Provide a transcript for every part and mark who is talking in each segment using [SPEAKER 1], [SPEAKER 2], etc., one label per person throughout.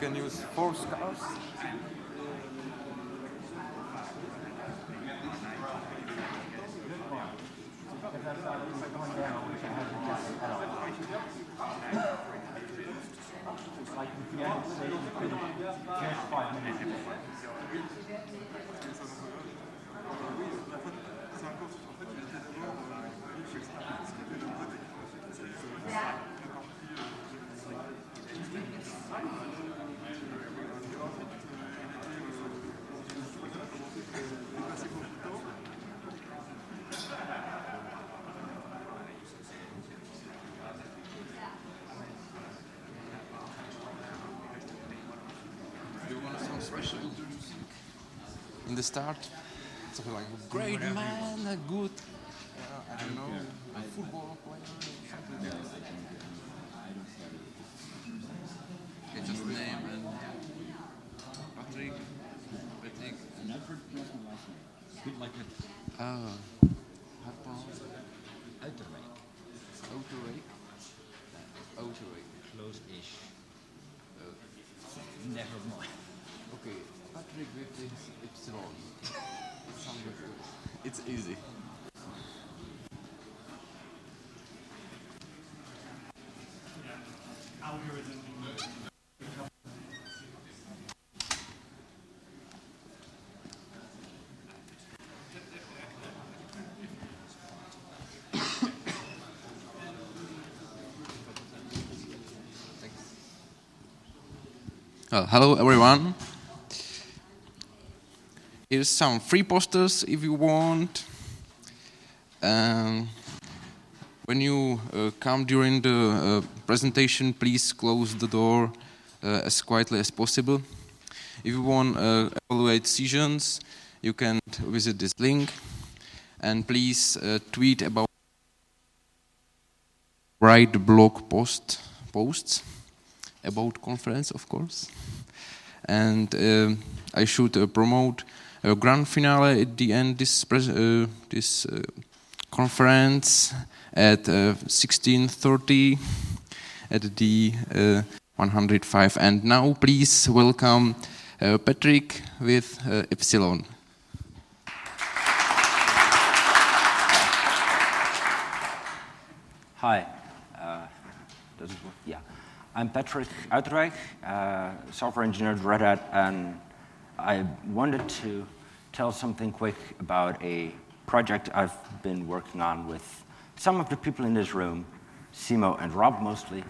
[SPEAKER 1] can use 4 scars. Special in the start, something like a great man, a good, I don't know, a football player, something like that. Okay, just name and Patrick.
[SPEAKER 2] And Alfred was my last name. Good like it.
[SPEAKER 1] How to pronounce it?
[SPEAKER 2] Uiterwijk.
[SPEAKER 1] Uiterwijk. Uiterwijk.
[SPEAKER 2] Close-ish. Never mind.
[SPEAKER 1] Okay, Patrick with this Ipsilon. It sounds good. It's easy. Hello everyone. Here's some free posters if you want. When you come during the presentation, please close the door as quietly as possible. If you want to evaluate sessions, you can visit this link. And please tweet about, write blog posts about conference, of course. And I should promote a grand finale at the end this conference at 16:30 at the 105. And now please welcome Patrick with Ipsilon.
[SPEAKER 3] Hi. Does it work? Yeah. I'm Patrick Uiterwijk, software engineer at Red Hat, and I wanted to tell something quick about a project I've been working on with some of the people in this room, Simo and Rob mostly,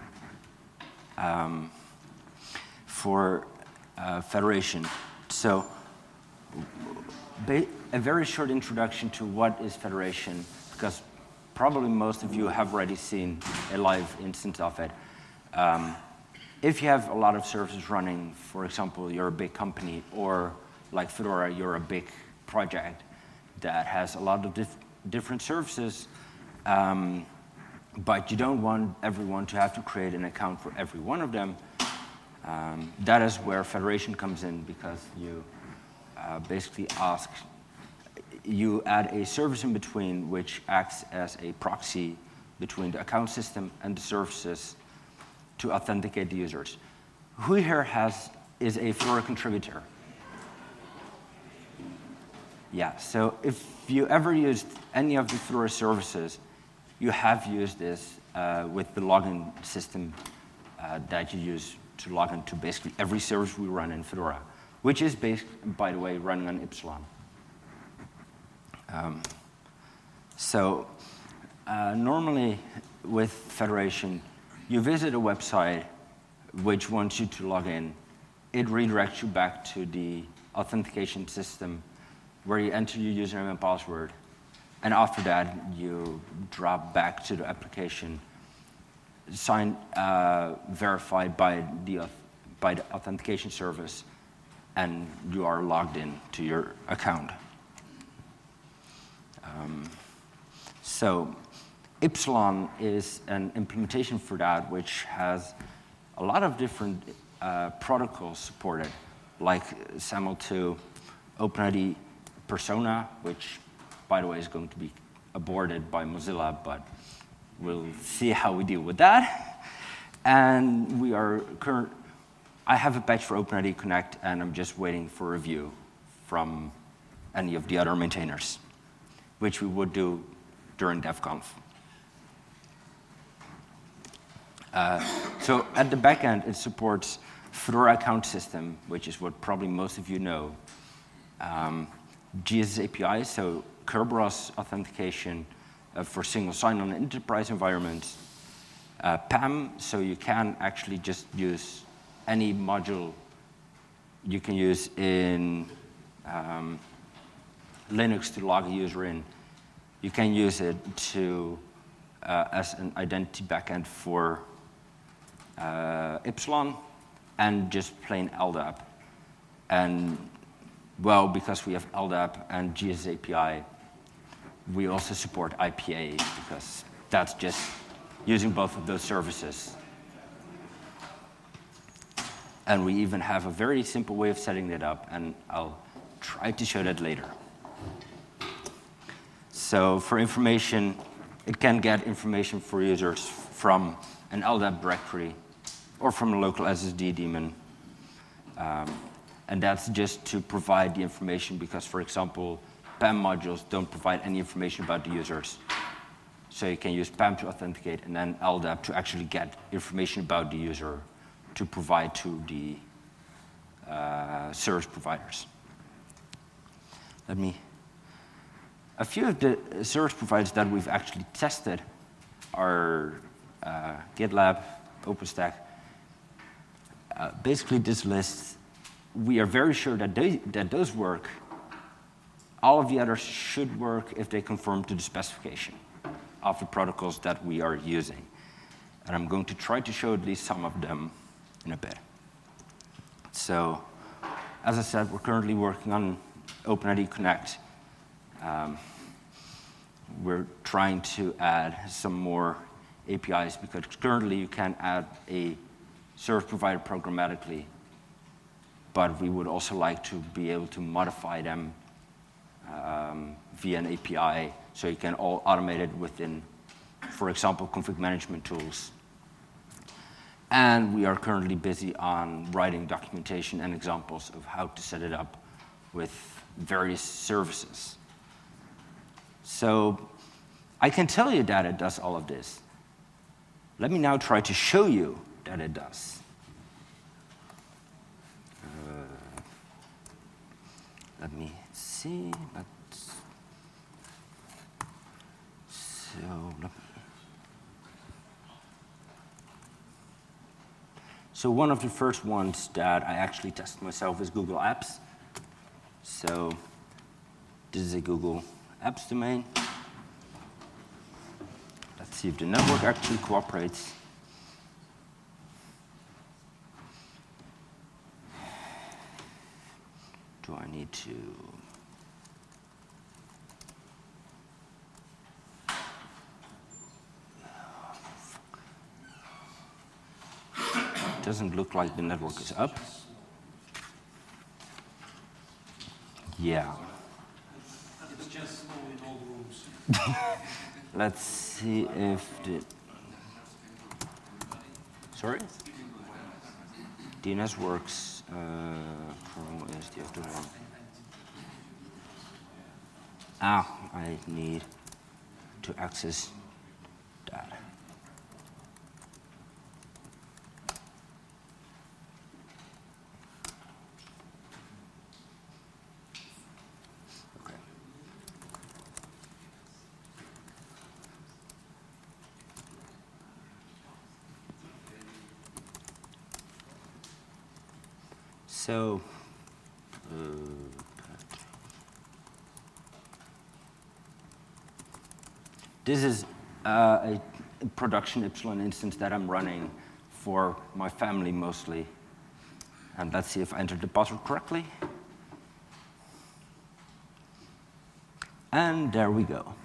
[SPEAKER 3] for Federation. So a very short introduction to what is Federation, because probably most of you have already seen a live instance of it. If you have a lot of services running, for example, you're a big company, or like Fedora, you're a big project that has a lot of different services, but you don't want everyone to have to create an account for every one of them. That is where Federation comes in, because you basically you add a service in between which acts as a proxy between the account system and the services to authenticate the users. Who here is a Fedora contributor? Yeah, so if you ever used any of the Fedora services, you have used this with the login system that you use to log into basically every service we run in Fedora, which is based, by the way, running on Ipsilon. Normally with Federation, you visit a website which wants you to log in. It redirects you back to the authentication system where you enter your username and password. And after that, you drop back to the application, verified by the authentication service, and you are logged in to your account. So Ipsilon is an implementation for that, which has a lot of different protocols supported, like SAML2, OpenID Persona, which, by the way, is going to be aborted by Mozilla, but we'll see how we deal with that. And I have a patch for OpenID Connect, and I'm just waiting for review from any of the other maintainers, which we would do during DevConf. So at the back end, it supports Fedora account system, which is what probably most of you know. GSS API, so Kerberos authentication for single sign-on in enterprise environments. PAM, so you can actually just use any module you can use in Linux to log a user in. You can use it to as an identity backend for Ipsilon and just plain LDAP. And well, because we have LDAP and GSS API, we also support IPA because that's just using both of those services. And we even have a very simple way of setting it up, and I'll try to show that later. So for information, it can get information for users from an LDAP directory or from a local SSD daemon. And that's just to provide the information because, for example, PAM modules don't provide any information about the users. So you can use PAM to authenticate and then LDAP to actually get information about the user to provide to the service providers. A few of the service providers that we've actually tested are GitLab, OpenStack. Basically, this list, we are very sure that those work. All of the others should work if they conform to the specification of the protocols that we are using. And I'm going to try to show at least some of them in a bit. So, as I said, we're currently working on OpenID Connect. We're trying to add some more APIs because currently you can add a service provider programmatically, but we would also like to be able to modify them via an API so you can all automate it within, for example, config management tools. And we are currently busy on writing documentation and examples of how to set it up with various services. So I can tell you that it does all of this. Let me now try to show you that it does. Let me see. So one of the first ones that I actually tested myself is Google Apps. So this is a Google Apps domain. Let's see if the network actually cooperates. Do I need to? Doesn't look like the network is up. Yeah.
[SPEAKER 2] It's just slow in all rooms.
[SPEAKER 3] Let's see if the. Sorry? DNS works. Chrome is the other one. I need to access that. Okay. So, this is a production Ipsilon instance that I'm running for my family mostly. And let's see if I entered the password correctly. And there we go.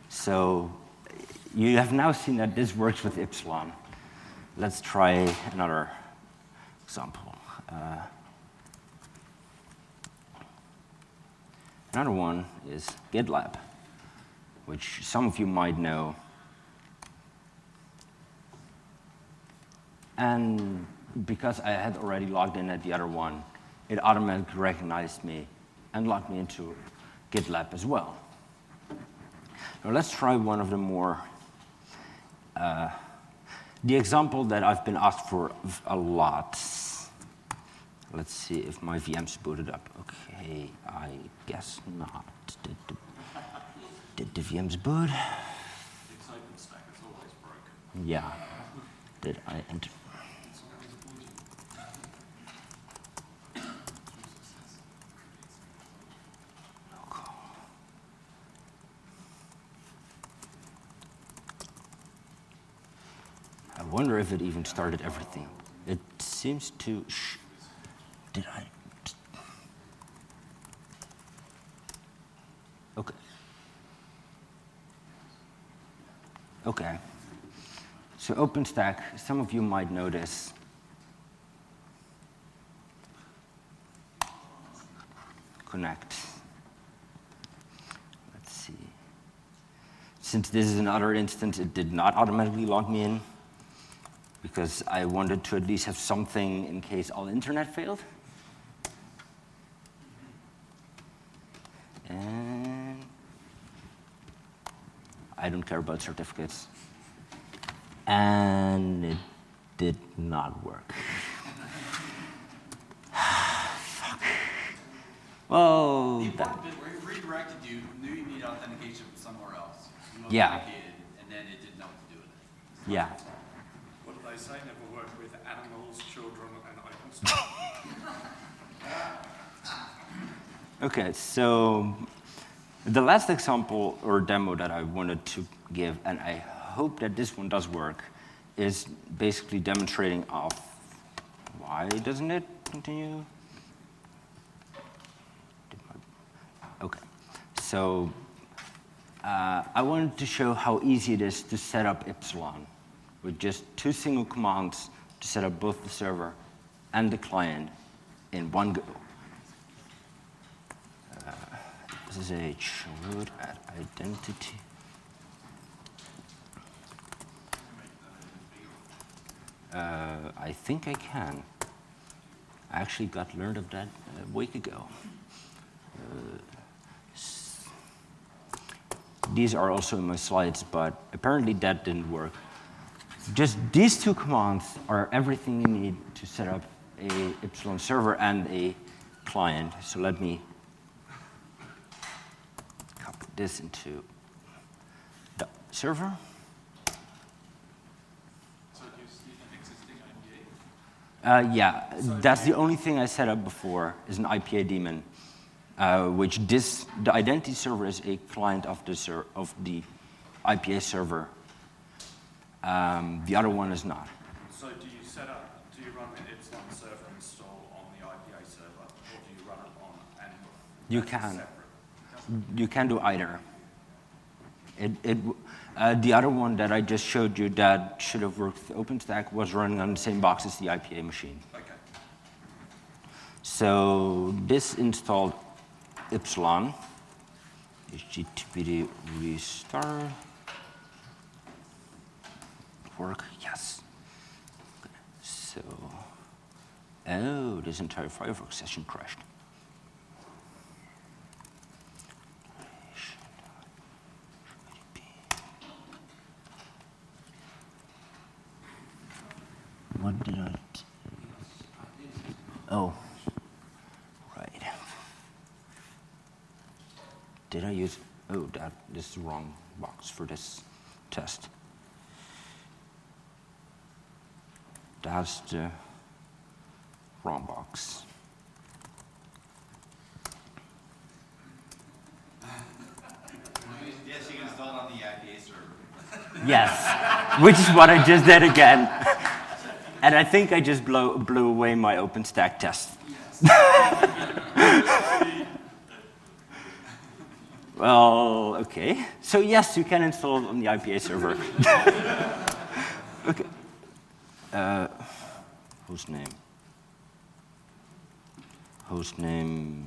[SPEAKER 3] So you have now seen that this works with Ipsilon. Let's try another example. Another one is GitLab, which some of you might know. And because I had already logged in at the other one, it automatically recognized me and logged me into GitLab as well. Now let's try one of the more, the example that I've been asked for a lot. Let's see if my VM's booted up. Okay, I guess not. Did the VMs boot?
[SPEAKER 2] It's OpenStack, it's always broken.
[SPEAKER 3] Yeah. Did I enter? I wonder if it even started everything. It seems to. Did I? Okay. Okay. So OpenStack, some of you might notice. Connect. Let's see. Since this is another instance, it did not automatically log me in, because I wanted to at least have something in case all internet failed. And I don't care about certificates. And it did not work. Fuck. Well,
[SPEAKER 2] It redirected you, knew you needed authentication from somewhere else. You
[SPEAKER 3] Yeah.
[SPEAKER 2] authenticated, and then it didn't know what to do with it.
[SPEAKER 3] Yeah.
[SPEAKER 4] What do they say? Never work with animals, children, and OpenStack.
[SPEAKER 3] Okay, so the last example or demo that I wanted to give, and I hope that this one does work, is basically demonstrating of why doesn't it continue? Okay, so I wanted to show how easy it is to set up Ipsilon with just 2 single commands to set up both the server and the client in one go. SSH root at identity. I think I can. I actually got learned of that a week ago. These are also in my slides, but apparently that didn't work. Just these 2 commands are everything you need to set up a Ipsilon server and a client. So let me copy this into the server.
[SPEAKER 2] So do you see an existing IPA?
[SPEAKER 3] Yeah, that's the only thing I set up before is an IPA daemon, which the identity server is a client of the IPA server. The other one is not.
[SPEAKER 4] So do you run an Ipsilon server install on the IPA server, or do you run it on an
[SPEAKER 3] You can.
[SPEAKER 4] separate?
[SPEAKER 3] You can do either. The other one that I just showed you that should have worked with OpenStack was running on the same box as the IPA machine.
[SPEAKER 4] Okay.
[SPEAKER 3] So this installed Ipsilon. HTTP restart. Work, yes. Okay. So, oh, this entire Firefox session crashed. What did I? Oh, right. Did I use? Oh, this is the wrong box for this test. That's the wrong box.
[SPEAKER 2] Yes, you can install it on the IPA server.
[SPEAKER 3] Yes, which is what I just did again. And I think I just blew away my OpenStack test. Well, okay. So yes, you can install it on the IPA server. Okay. Hostname. Hostname.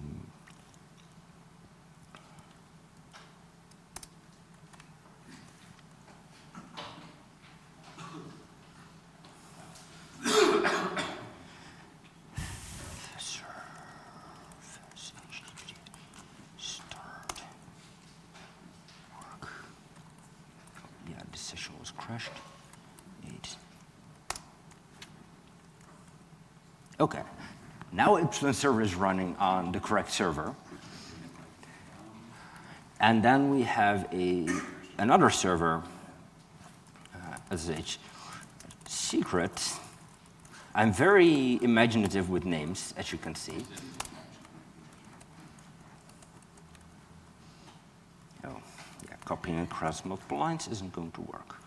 [SPEAKER 3] crashed. 8. Okay. Now Ipsilon server is running on the correct server. And then we have another server, SSH secret. I'm very imaginative with names, as you can see. Oh, yeah, copying across multiple lines isn't going to work.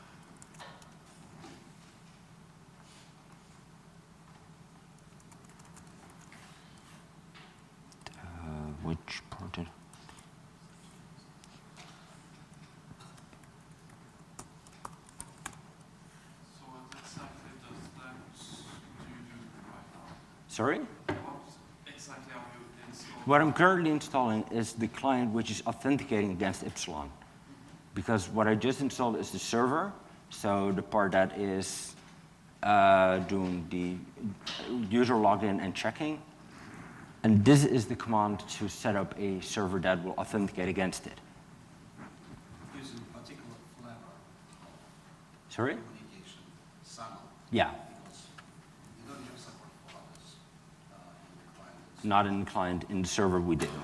[SPEAKER 3] Which part did?
[SPEAKER 4] So what exactly does that do right now?
[SPEAKER 3] Sorry?
[SPEAKER 4] What exactly are you installing?
[SPEAKER 3] What I'm currently installing is the client which is authenticating against Ipsilon. Because what I just installed is the server, so the part that is doing the user login and checking. And this is the command to set up a server that will authenticate against it.
[SPEAKER 2] Using a particular flavor
[SPEAKER 3] Sorry?
[SPEAKER 2] communication, SAML,
[SPEAKER 3] Yeah,
[SPEAKER 2] because you don't have support for others in the client.
[SPEAKER 3] not in the client, in the server we do.
[SPEAKER 2] Did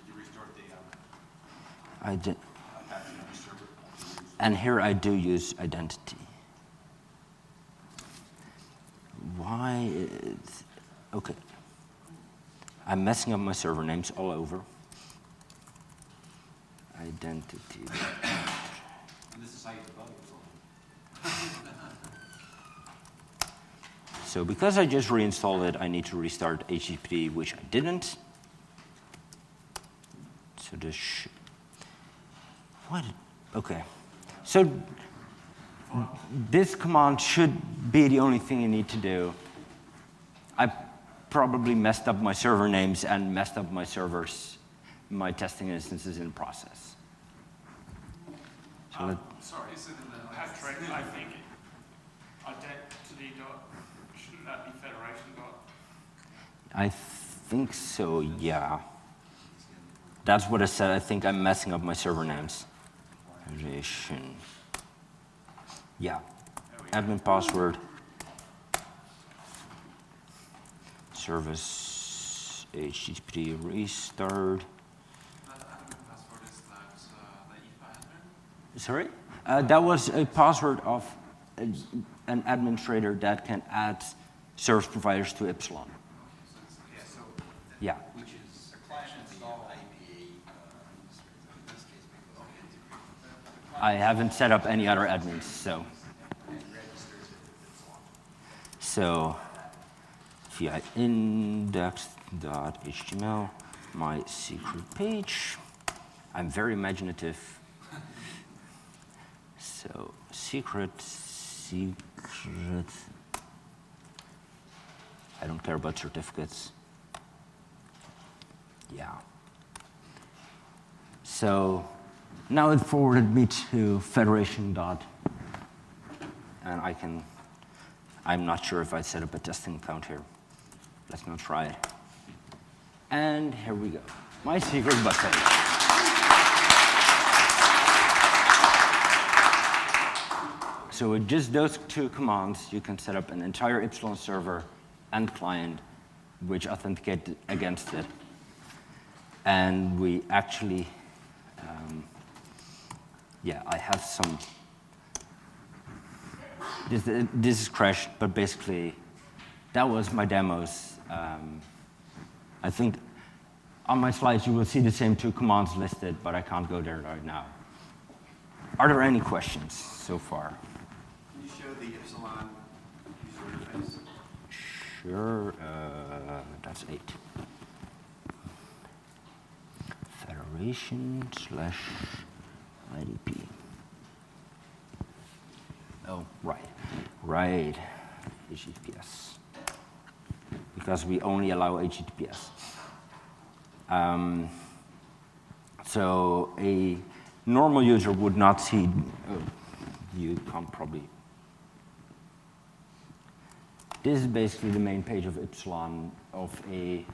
[SPEAKER 2] you restart the
[SPEAKER 3] I did.
[SPEAKER 2] Apache on the server?
[SPEAKER 3] And here I do use identity. Why is, okay. I'm messing up my server names all over. Identity.
[SPEAKER 2] And this is how you debug it.
[SPEAKER 3] So because I just reinstalled it, I need to restart HTTP, which I didn't. So this what? Okay. So this command should be the only thing you need to do. I probably messed up my server names and messed up my servers, my testing instances in the process. So
[SPEAKER 4] Sorry, is it Patrick, I think identity dot, shouldn't that be federation dot?
[SPEAKER 3] I think so, yeah. That's what I said. I think I'm messing up my server names. Federation. Yeah. Admin password. Service HTTP restart.
[SPEAKER 4] That admin password is that the IPA admin?
[SPEAKER 3] Sorry? That was a password of an administrator that can add service providers to Ipsilon.
[SPEAKER 2] Yeah, so
[SPEAKER 3] Yeah.
[SPEAKER 2] which is the client install IPA in this case because we integrate
[SPEAKER 3] I haven't set up any other admins, so.
[SPEAKER 2] and registers it with Ipsilon.
[SPEAKER 3] So via index.html, my secret page. I'm very imaginative. So secret. I don't care about certificates. Yeah. So now it forwarded me to federation dot, and I'm not sure if I set up a testing account here. Let's not try it. And here we go. My secret buffet. So with just those two commands, you can set up an entire Ipsilon server and client which authenticate against it. And we actually, I have some, this is crashed, but basically that was my demos. I think on my slides you will see the same two commands listed, but I can't go there right now. Are there any questions so far?
[SPEAKER 2] Can you show the Ipsilon user interface?
[SPEAKER 3] Sure, that's 8. Federation/IDP. Oh, right, HTTPS. Because we only allow HTTPS. So a normal user would not see, you can't probably. This is basically the main page of Ipsilon of a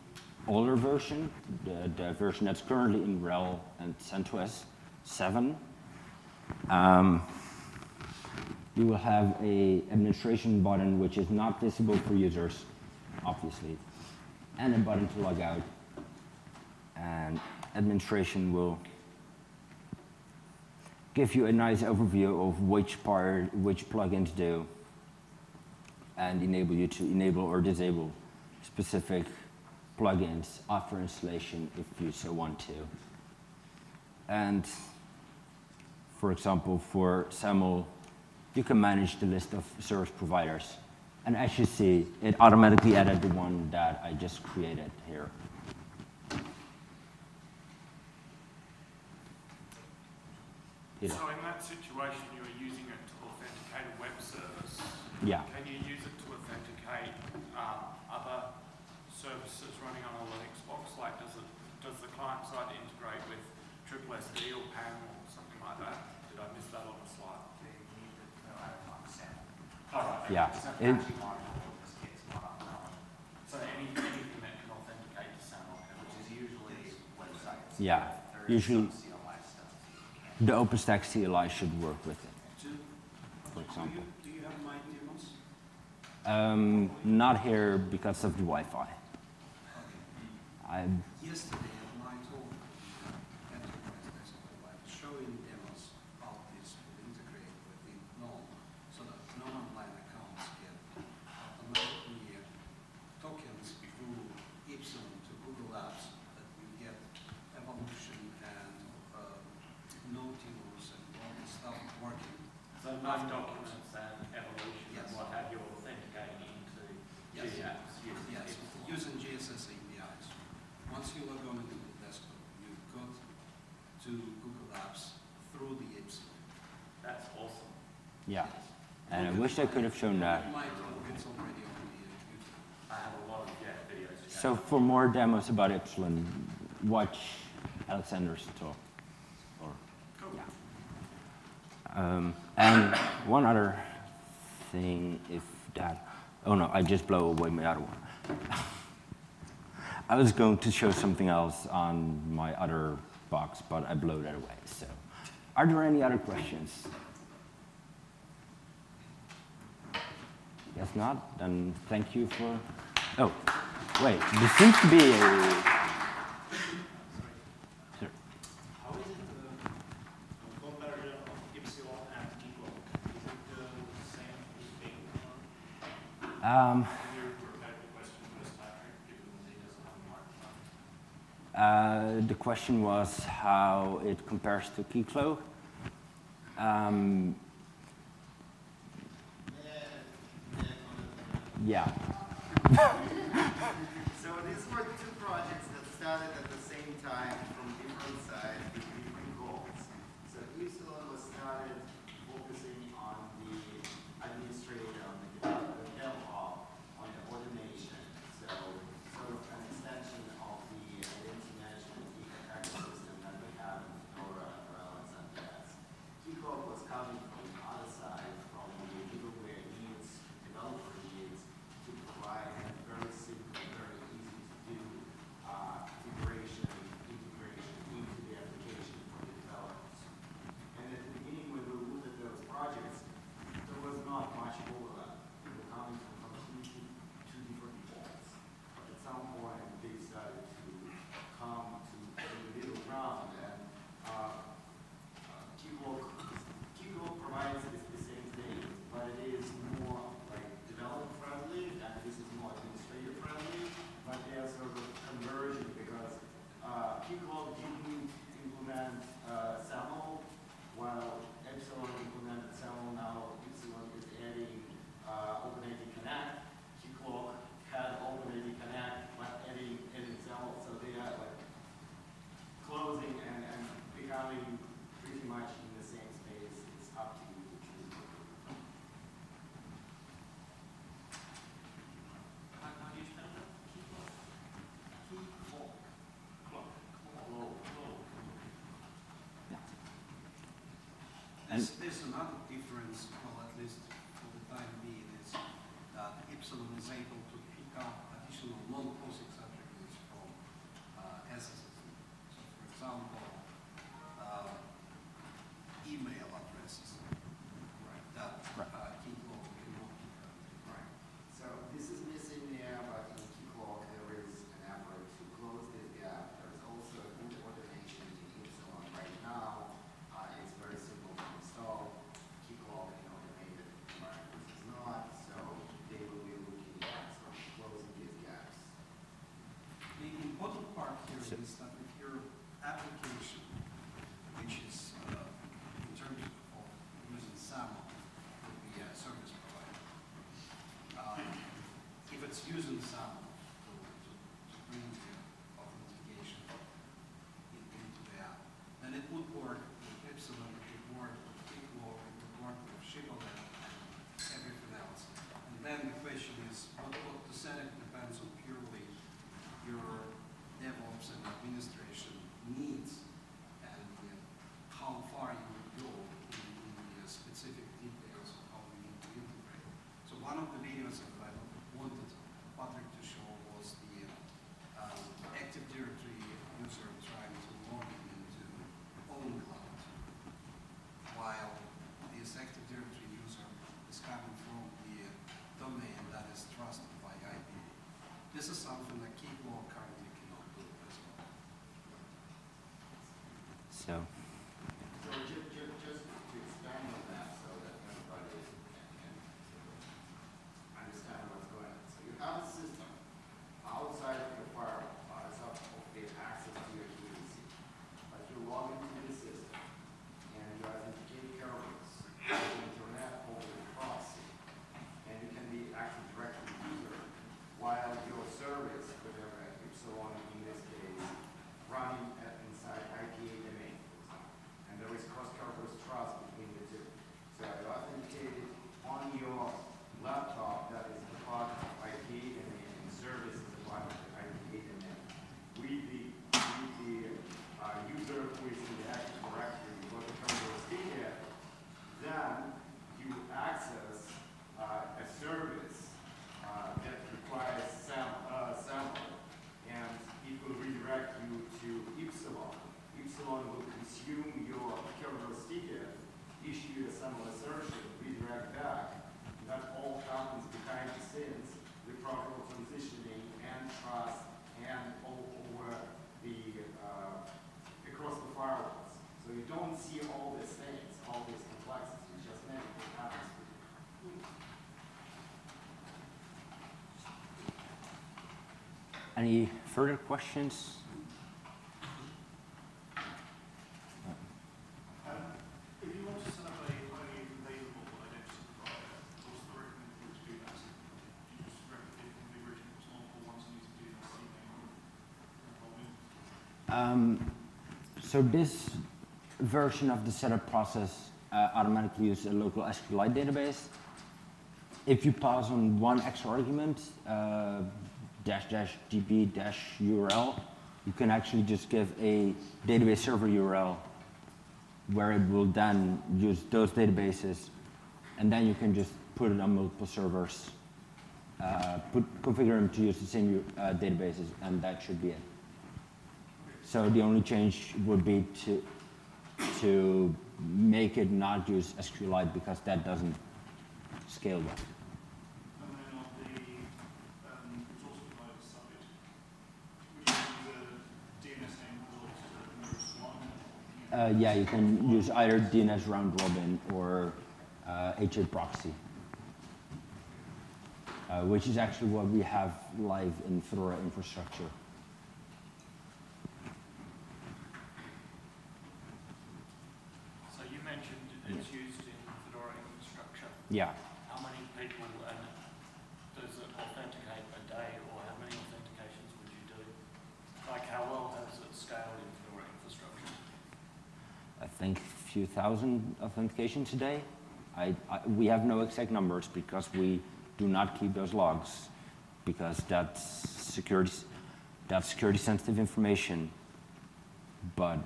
[SPEAKER 3] older version, the version that's currently in RHEL and CentOS 7. You will have a administration button which is not visible for users, obviously, and a button to log out. And administration will give you a nice overview of which plugins do, and enable you to enable or disable specific plugins after installation if you so want to. And for example, for SAML, you can manage the list of service providers. And as you see, it automatically added the one that I just created here.
[SPEAKER 4] So in that situation, you are using it to authenticate a web service.
[SPEAKER 3] Yeah.
[SPEAKER 4] Can you use it to authenticate other services running on a Linux box? Like, does the client side integrate with SSD or PAM or something like that? Did I miss that on the slide?
[SPEAKER 2] They need to know how to consent.
[SPEAKER 4] All right.
[SPEAKER 3] Yeah.
[SPEAKER 2] So
[SPEAKER 4] anything that can authenticate to SAML,
[SPEAKER 2] which is usually websites.
[SPEAKER 3] Yeah.
[SPEAKER 2] There is
[SPEAKER 3] Usually,
[SPEAKER 2] some CLI stuff.
[SPEAKER 3] the OpenStack CLI should work with it, for example.
[SPEAKER 5] Do you have my demos?
[SPEAKER 3] Not here because of the Wi-Fi.
[SPEAKER 5] Yesterday at my talk, Enterprise Desktop Live, showing demos how this will integrate with the GNOME, so that non-online accounts get automatically tokens through Ipsilon to Google Apps, that you get evolution and Nautilus and all this stuff working.
[SPEAKER 4] So none documents and evolution
[SPEAKER 5] Yes.
[SPEAKER 4] and what have you authenticating into
[SPEAKER 5] Yes.
[SPEAKER 4] G apps using
[SPEAKER 5] Yes,
[SPEAKER 4] Ipsilon.
[SPEAKER 5] using GSS APIs. Once you log on into the desktop, you go to Google Apps through the Ipsilon.
[SPEAKER 4] That's awesome.
[SPEAKER 3] Yeah. And I wish I could have shown that.
[SPEAKER 5] My talk, it's already on the YouTube.
[SPEAKER 4] I have a lot of videos to go.
[SPEAKER 3] So for more demos about Ipsilon, watch Alexander's talk. Or, yeah. And one other thing, if that, oh no, I just blow away my other one. I was going to show something else on my other box, but I blew that away. So, are there any other questions? Guess not. Then thank you for. Oh, wait. There seems to be a. Sure.
[SPEAKER 6] How is it the comparison of Ipsilon and Ipsilon? Is it the same thing? Can you repeat the question to us, Patrick, given that he doesn't have a microphone?
[SPEAKER 3] The question was how it compares to Keycloak. Yeah.
[SPEAKER 2] So these were two projects that started at the same time from different sides with different goals. So Ipsilon was started focusing on the administrator, on the DevOps, on the automation. So sort of an extension of the identity management ecosystem that we have in Nora, Relics, and Gas. Keycloak was coming from the other side, from the middleware needs, developer needs, to provide a very simple, very easy to do integration into the application for the developers. And at the beginning, when we looked at those projects, there was not much overlap. They were coming from completely two different walls. But at some point, they started to come to the middle ground, and Keycloak provides the same thing, but it is more like developer friendly, and this is more administrator friendly. But they are sort of converging because Keycloak didn't implement SAML, while Epsilon implemented SAML. Now Epsilon is adding OpenAD Connect. Keycloak had OpenAD Connect, but adding SAML. So they are like closing and becoming pretty much in the same space. It's up to you to choose.
[SPEAKER 6] How do you spell that? Keycloak.
[SPEAKER 5] There's another difference, well, at least for the time being, is that Ipsilon is able to pick up additional non-POSIX attributes from SSL. So, for example, email using some to bring the authentication into the app. Then it would work with Ipsilon, it would work with Kickball, it would work with Shibboleth and everything else. And then the question is, what the setting depends on purely your DevOps and administration needs and how far you would go in the specific details of how we need to integrate. So one of the videos that I wanted Patrick to show was the Active Directory user trying to log into own cloud, while this Active Directory user is coming from the domain that is trusted by IP. This is something that Kickball currently cannot do as well.
[SPEAKER 3] So,
[SPEAKER 2] So just to expand on that so that everybody can understand what's going on. So you have a system outside of your firewall, outside of the access to your UEC. But you log into the system and you authenticate kernels to the internet over the proxy. And you can be Active Directory user while your service, whatever Ipsilon in this case, running inside IPA domain, for example. And there is cross-purpose trust between the two. So I authenticated on your laptop that is a part of IPA domain and service is a part of the IPA domain. With the user who is in the Active Directory, what the kernel is here, then you access a service that requires sample, and it will redirect you to Ipsilon. Ipsilon will consume your kernel ticket, issue a SAML assertion, redirect back. That all happens behind the scenes with proper transitioning and trust and all over the across the firewalls. So you don't see all these things, all these complexities, just magically happens for you.
[SPEAKER 3] any further questions?
[SPEAKER 6] If you want to set up a highly available identity provider, what's the recommended route to do that? You just replicate configuration across multiple ones and you need to do the CNAME.
[SPEAKER 3] So this version of the setup process automatically uses a local SQLite database. If you pass on one extra argument, --db--url, you can actually just give a database server URL where it will then use those databases, and then you can just put it on multiple servers, configure them to use the same databases, and that should be it. So the only change would be to make it not use SQLite because that doesn't scale well.
[SPEAKER 6] And then on the resource provider side, would you use a DNS name belongs to the nearest one?
[SPEAKER 3] Yeah, you can use either DNS round robin or H8 proxy, which is actually what we have live in Fedora infrastructure.
[SPEAKER 4] So you mentioned it's used in Fedora infrastructure.
[SPEAKER 3] Yeah.
[SPEAKER 4] How many people and does it authenticate a day, or how many authentications would you do? Like how well has it scaled in Fedora infrastructure?
[SPEAKER 3] I think a few thousand authentications a day. We have no exact numbers because we do not keep those logs because that's security sensitive information, but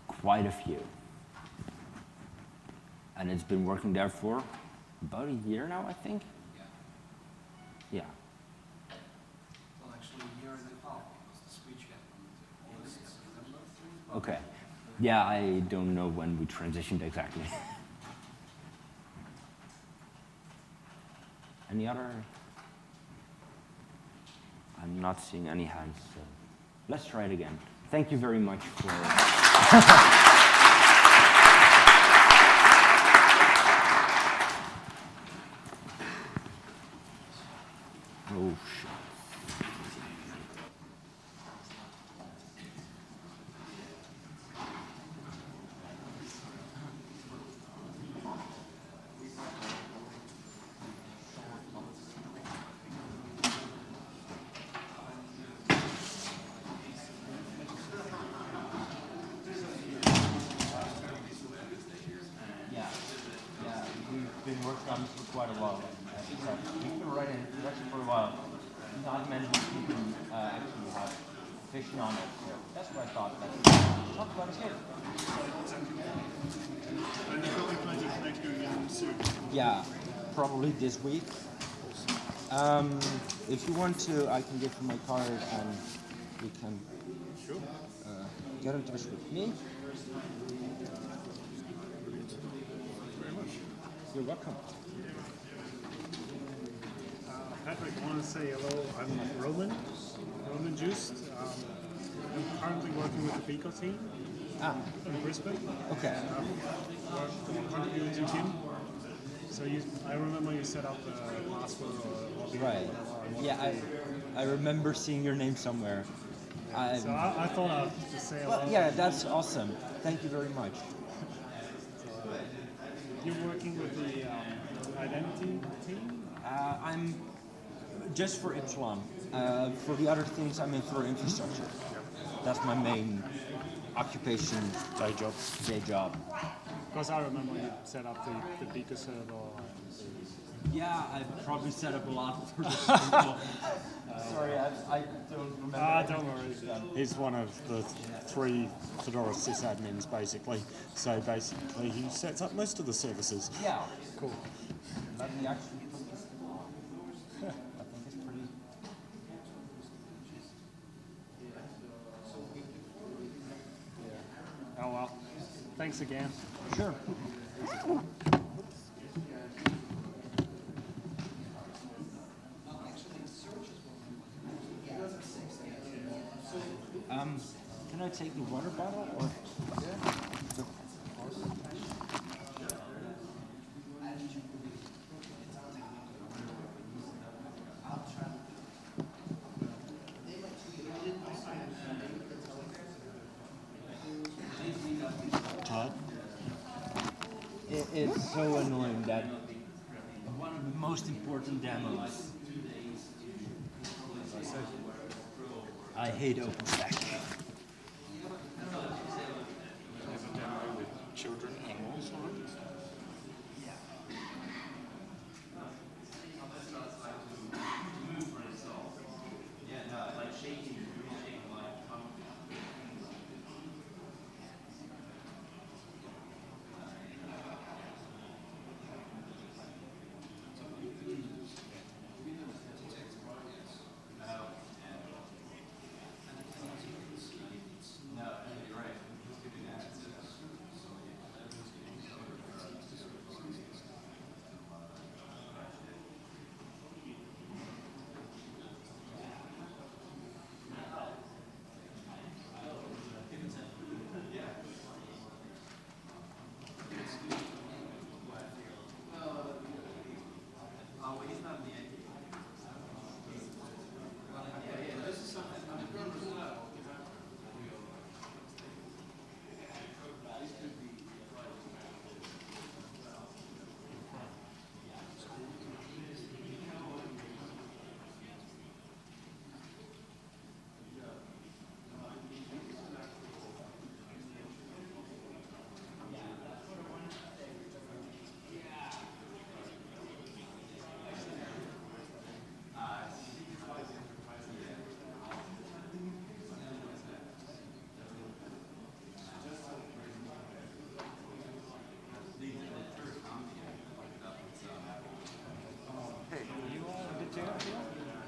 [SPEAKER 3] quite a few. And it's been working there for about a year now, I think.
[SPEAKER 5] Yeah.
[SPEAKER 3] Yeah.
[SPEAKER 5] Well, actually, a year and a half because the switch happened August, September.
[SPEAKER 3] Okay. Yeah, I don't know when we transitioned exactly. Any other? I'm not seeing any hands, so let's try it again. Thank you very much for... Oh, shit. worked on this for quite a while. So he's been writing introduction for a while. Not many people actually have fish knowledge. So that's what I thought. Talk about it here.
[SPEAKER 6] And you've got any plans of connecting again soon?
[SPEAKER 3] Yeah, probably this week. If you want to, I can give you my card and we can get in touch with me.
[SPEAKER 6] Very much.
[SPEAKER 3] You're welcome.
[SPEAKER 6] Patrick, I want to say hello. I'm Roman Just. I'm currently working with the Pico team in Brisbane.
[SPEAKER 3] Okay.
[SPEAKER 6] We're contributing to Tim. So I remember you set up the password or login.
[SPEAKER 3] Right. Yeah, I remember seeing your name somewhere.
[SPEAKER 6] So I thought I'd just say hello.
[SPEAKER 3] Well, yeah, that's awesome. Thank you very much.
[SPEAKER 6] You're working with the identity team?
[SPEAKER 3] I'm just for Ipsilon. For the other things, I'm in for infrastructure. That's my main occupation. Day job.
[SPEAKER 6] Because I remember you set up the Pico server.
[SPEAKER 3] Yeah, I've probably set up a lot for this people. Sorry, I don't remember.
[SPEAKER 6] Don't worry. He's one of the 3 Fedora sysadmins, basically. So basically, he sets up most of the services.
[SPEAKER 3] Yeah.
[SPEAKER 6] Cool.
[SPEAKER 3] Let me actually put this. I think it's pretty.
[SPEAKER 6] Oh well. Thanks again.
[SPEAKER 3] Sure. Can I take the water bottle or?
[SPEAKER 6] Todd?
[SPEAKER 3] It's so annoying that one of the most important demos. I hate OpenStack.
[SPEAKER 6] Children animals on it?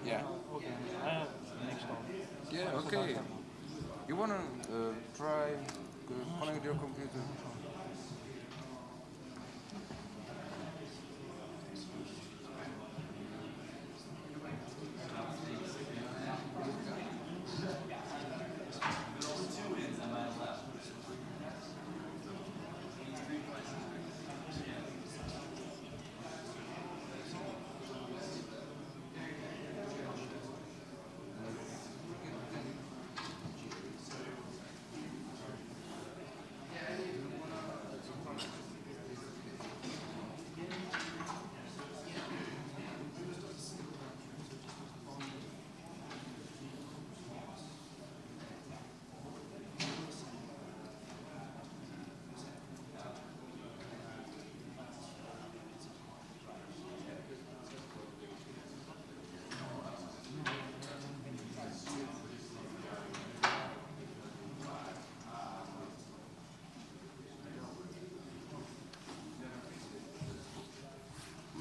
[SPEAKER 1] Yeah. Yeah, okay. You wanna try connect your computer?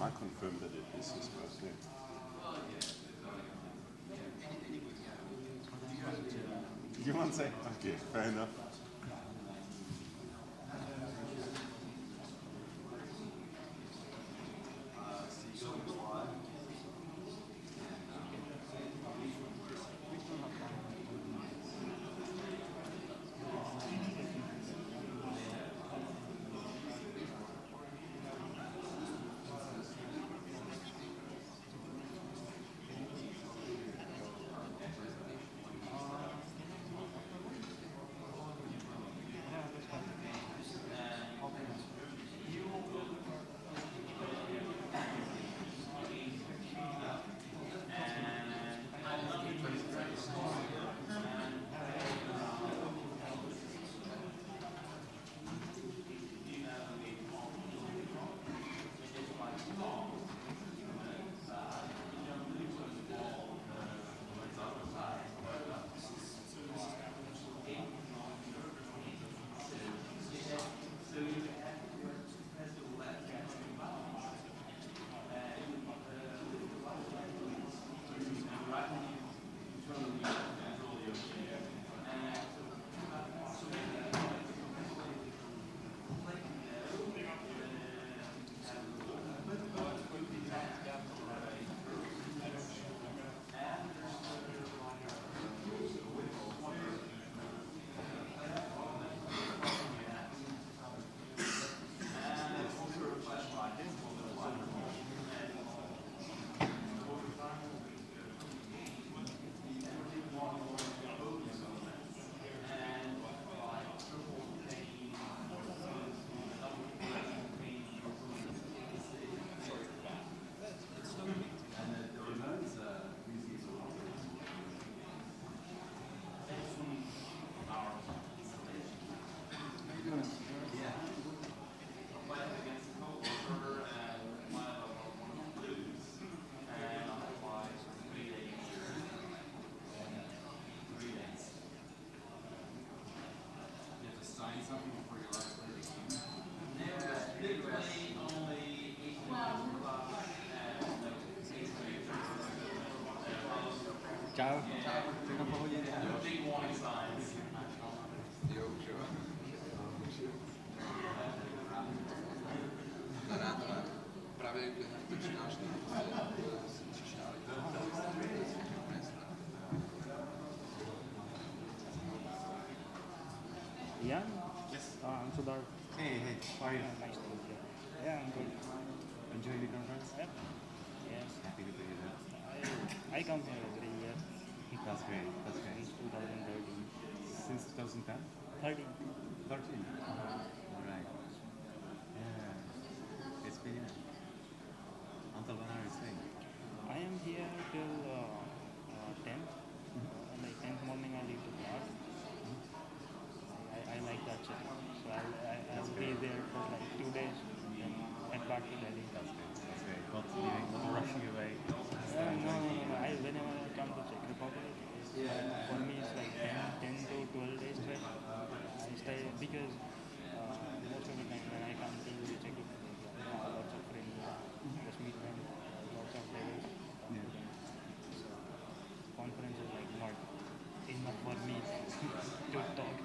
[SPEAKER 7] can't confirm that it is his first name. You want to say? Okay, fair enough.
[SPEAKER 3] Ciao.
[SPEAKER 1] Právě začínáš
[SPEAKER 8] Yeah? Yes. I'm Sudhar.
[SPEAKER 9] Hey, how are you?
[SPEAKER 8] Nice to meet you. Yeah, I'm good.
[SPEAKER 9] Enjoying the conference?
[SPEAKER 8] Yep. Yes.
[SPEAKER 9] Happy to hear that.
[SPEAKER 8] I come here every year
[SPEAKER 9] That's great, that's great.
[SPEAKER 8] since 2013.
[SPEAKER 9] Since 2010?
[SPEAKER 8] 13.
[SPEAKER 9] 13? Alright. Yeah. It's been until when are you staying?
[SPEAKER 8] I am here till 10th. Like 10th morning I leave to class. I like that city. So I'll be there for like 2 days and head back to Delhi.
[SPEAKER 9] That's great. Not leaving, not rushing away.
[SPEAKER 8] No. Whenever I come to Czech Republic, for me it's like 10 to 12 days trip. I stay because most of the time when I come to Czech Republic, lots of friends, just meet them, lots of levels. So conference is like not enough for me to talk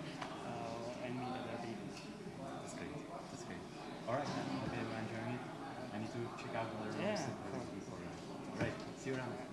[SPEAKER 8] and meet other people.
[SPEAKER 9] That's great. That's great. Alright, then. Okay, we're enjoying it. I need to check out another
[SPEAKER 8] Yeah,
[SPEAKER 9] rooms
[SPEAKER 8] sure.
[SPEAKER 9] before. Right. See you around.